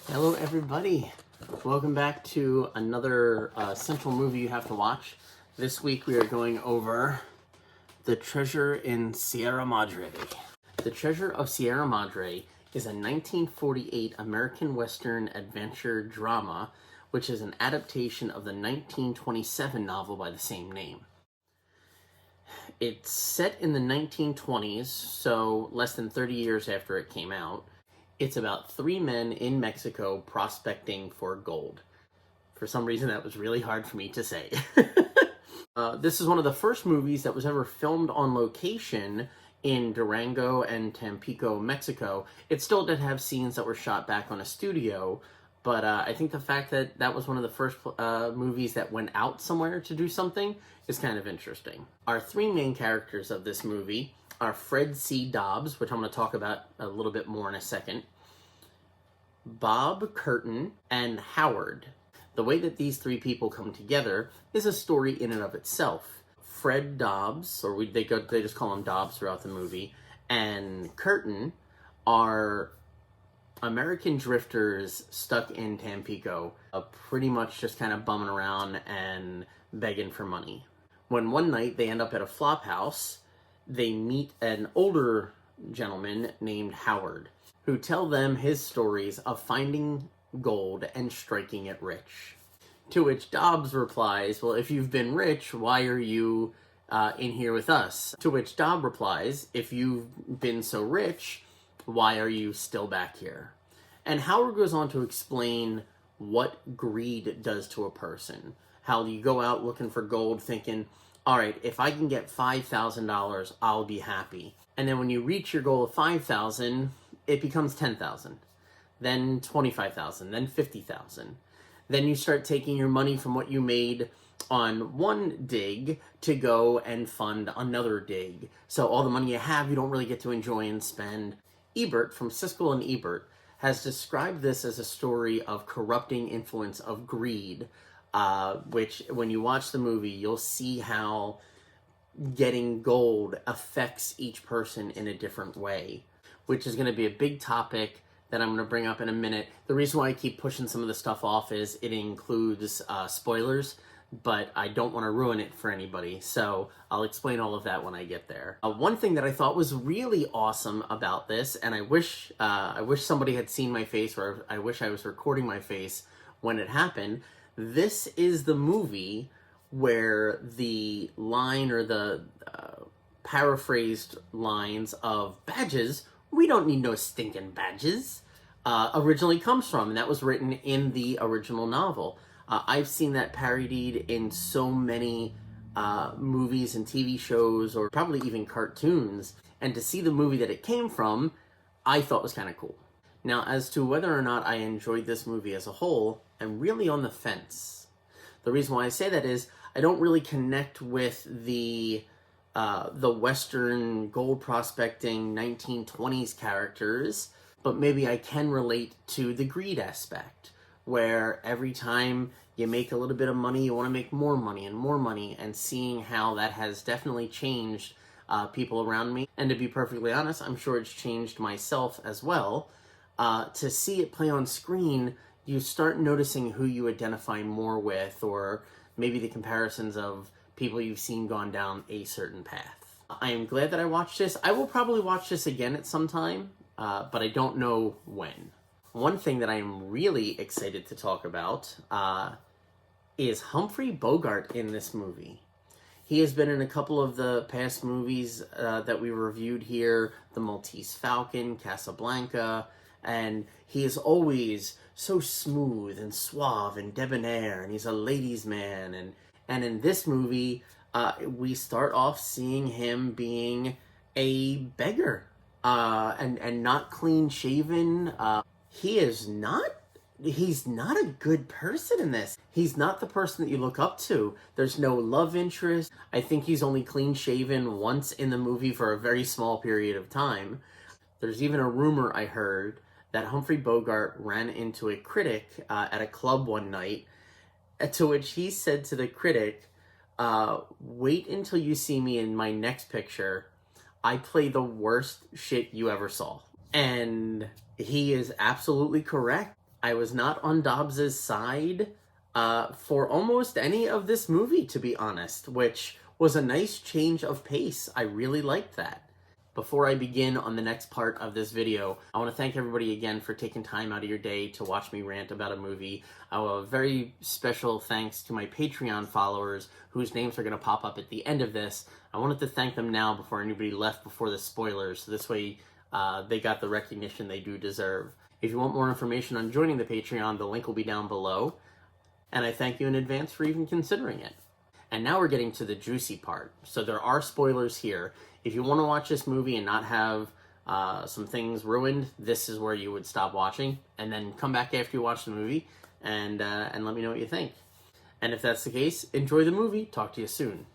Hello everybody, welcome back to another central movie you have to watch. This week we are going over The Treasure in Sierra Madre. The Treasure of Sierra Madre is a 1948 American Western adventure drama which is an adaptation of the 1927 novel by the same name. It's set in the 1920s, so less than 30 years after it came out. It's about three men in Mexico prospecting for gold. For some reason, that was really hard for me to say. This is one of the first movies that was ever filmed on location in Durango and Tampico, Mexico. It still did have scenes that were shot back on a studio, but I think the fact that that was one of the first movies that went out somewhere to do something is kind of interesting. Our three main characters of this movie are Fred C. Dobbs, which I'm going to talk about a little bit more in a second, Bob Curtin, and Howard. The way that these three people come together is a story in and of itself. Fred Dobbs, or they just call him Dobbs throughout the movie, and Curtin are American drifters stuck in Tampico, pretty much just kind of bumming around and begging for money. When one night they end up at a flop house, they meet an older gentleman named Howard, who tell them his stories of finding gold and striking it rich. To which Dobbs replies, well, if you've been rich, why are you in here with us? To which Dobbs replies, if you've been so rich, why are you still back here? And Howard goes on to explain what greed does to a person. How you go out looking for gold thinking, all right, if I can get $5,000, I'll be happy. And then when you reach your goal of $5,000, it becomes $10,000, then $25,000, then $50,000. Then you start taking your money from what you made on one dig to go and fund another dig. So all the money you have, you don't really get to enjoy and spend. Ebert from Siskel and Ebert has described this as a story of corrupting influence of greed, which when you watch the movie, you'll see how getting gold affects each person in a different way, which is going to be a big topic that I'm going to bring up in a minute. The reason why I keep pushing some of the stuff off is it includes spoilers, but I don't want to ruin it for anybody, so I'll explain all of that when I get there. One thing that I thought was really awesome about this, and I wish somebody had seen my face, or I wish I was recording my face when it happened, this is the movie where the line or the paraphrased lines of badges, we don't need no stinking badges, originally comes from, and that was written in the original novel. I've seen that parodied in so many movies and TV shows, or probably even cartoons, and to see the movie that it came from, I thought was kind of cool. Now, as to whether or not I enjoyed this movie as a whole, I'm really on the fence. The reason why I say that is I don't really connect with the Western gold prospecting 1920s characters, but maybe I can relate to the greed aspect, where every time you make a little bit of money, you want to make more money, and seeing how that has definitely changed people around me. And to be perfectly honest, I'm sure it's changed myself as well. To see it play on screen, you start noticing who you identify more with, or maybe the comparisons of people you've seen gone down a certain path. I am glad that I watched this. I will probably watch this again at some time, but I don't know when. One thing that I am really excited to talk about is Humphrey Bogart in this movie. He has been in a couple of the past movies that we reviewed here, The Maltese Falcon, Casablanca, and he is always so smooth and suave and debonair, and he's a ladies' man. And in this movie, we start off seeing him being a beggar and not clean shaven. He's not a good person in this. He's not the person that you look up to. There's no love interest. I think he's only clean shaven once in the movie for a very small period of time. There's even a rumor I heard that Humphrey Bogart ran into a critic at a club one night, to which he said to the critic, wait until you see me in my next picture. I play the worst shit you ever saw. And he is absolutely correct. I was not on Dobbs's side for almost any of this movie, to be honest, which was a nice change of pace. I really liked that. Before I begin on the next part of this video, I want to thank everybody again for taking time out of your day to watch me rant about a movie. A very special thanks to my Patreon followers, whose names are going to pop up at the end of this. I wanted to thank them now before anybody left before the spoilers, so this way they got the recognition they do deserve. If you want more information on joining the Patreon, the link will be down below, and I thank you in advance for even considering it. And now we're getting to the juicy part. So there are spoilers here. If you want to watch this movie and not have some things ruined, this is where you would stop watching, and then come back after you watch the movie and let me know what you think. And if that's the case, enjoy the movie. Talk to you soon.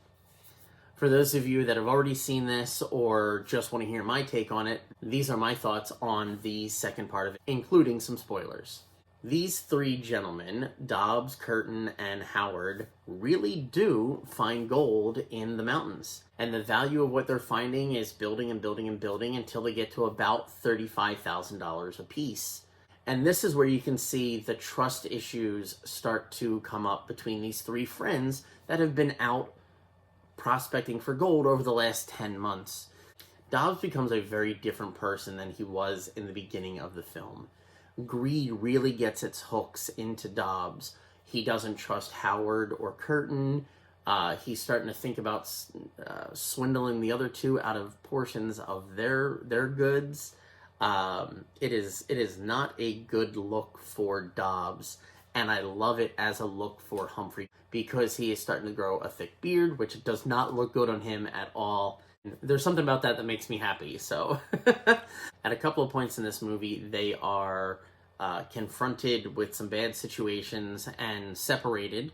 For those of you that have already seen this or just want to hear my take on it, these are my thoughts on the second part of it, including some spoilers. These three gentlemen, Dobbs, Curtin, and Howard, really do find gold in the mountains. And the value of what they're finding is building and building and building until they get to about $35,000 a piece. And this is where you can see the trust issues start to come up between these three friends that have been out prospecting for gold over the last 10 months. Dobbs becomes a very different person than he was in the beginning of the film. Greed really gets its hooks into Dobbs. He doesn't trust Howard or Curtin. He's starting to think about swindling the other two out of portions of their goods. It is not a good look for Dobbs, and I love it as a look for Humphrey because he is starting to grow a thick beard, which does not look good on him at all. There's something about that makes me happy. So at a couple of points in this movie, they are confronted with some bad situations and separated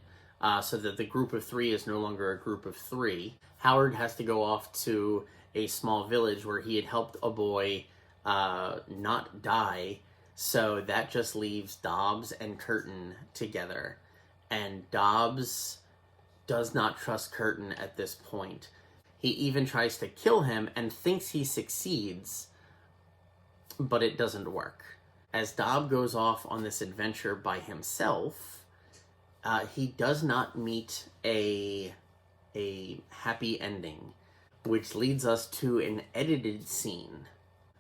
so that the group of three is no longer a group of three. Howard has to go off to a small village where he had helped a boy not die, so that just leaves Dobbs and Curtin together. And Dobbs does not trust Curtin at this point. He even tries to kill him and thinks he succeeds, but it doesn't work. As Dobbs goes off on this adventure by himself, he does not meet a happy ending, which leads us to an edited scene.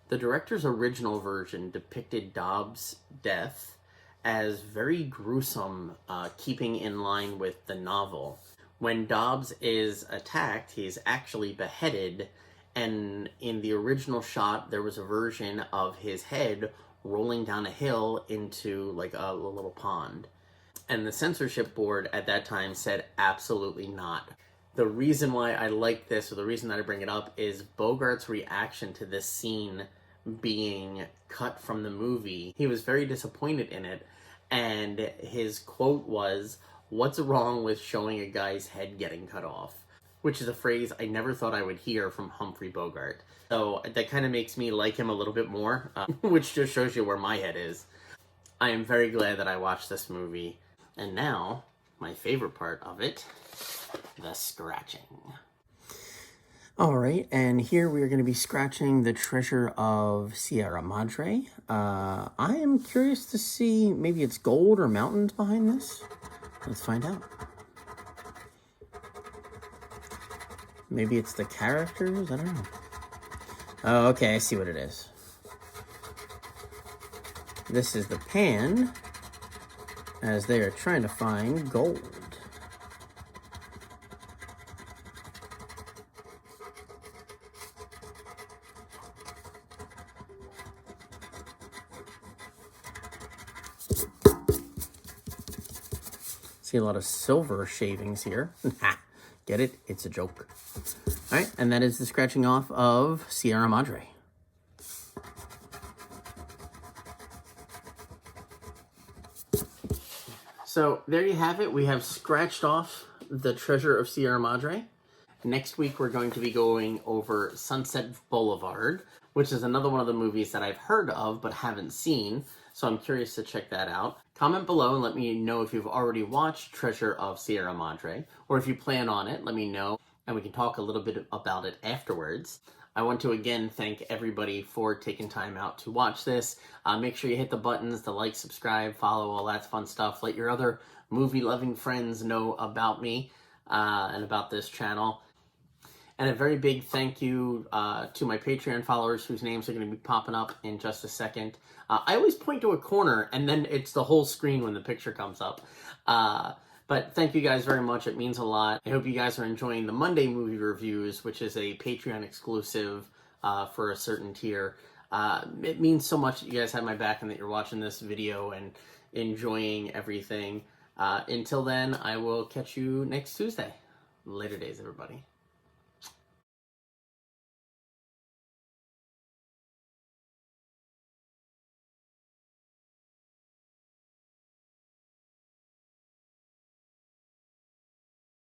The director's original version depicted Dobbs' death as very gruesome, keeping in line with the novel. When Dobbs is attacked, he's actually beheaded, and in the original shot, there was a version of his head rolling down a hill into like a little pond. And the censorship board at that time said absolutely not. The reason why I like this, or the reason that I bring it up, is Bogart's reaction to this scene being cut from the movie. He was very disappointed in it, and his quote was, "What's wrong with showing a guy's head getting cut off?" Which is a phrase I never thought I would hear from Humphrey Bogart. So that kind of makes me like him a little bit more, which just shows you where my head is. I am very glad that I watched this movie. And now, my favorite part of it, the scratching. Alright, and here we are going to be scratching the treasure of Sierra Madre. I am curious to see, maybe it's gold or mountains behind this. Let's find out. Maybe it's the characters? I don't know. Oh, okay, I see what it is. This is the pan, as they are trying to find gold. See a lot of silver shavings here. Get it? It's a joke. All right, and that is the scratching off of Sierra Madre. So there you have it. We have scratched off the treasure of Sierra Madre. Next week, we're going to be going over Sunset Boulevard, which is another one of the movies that I've heard of but haven't seen. So I'm curious to check that out. Comment below and let me know if you've already watched Treasure of Sierra Madre, or if you plan on it, let me know, and we can talk a little bit about it afterwards. I want to again thank everybody for taking time out to watch this. Make sure you hit the buttons, the like, subscribe, follow, all that fun stuff. Let your other movie-loving friends know about me and about this channel. And a very big thank you to my Patreon followers whose names are going to be popping up in just a second. I always point to a corner and then it's the whole screen when the picture comes up. But thank you guys very much. It means a lot. I hope you guys are enjoying the Monday movie reviews, which is a Patreon exclusive for a certain tier. It means so much that you guys have my back and that you're watching this video and enjoying everything. Until then, I will catch you next Tuesday. Later days, everybody.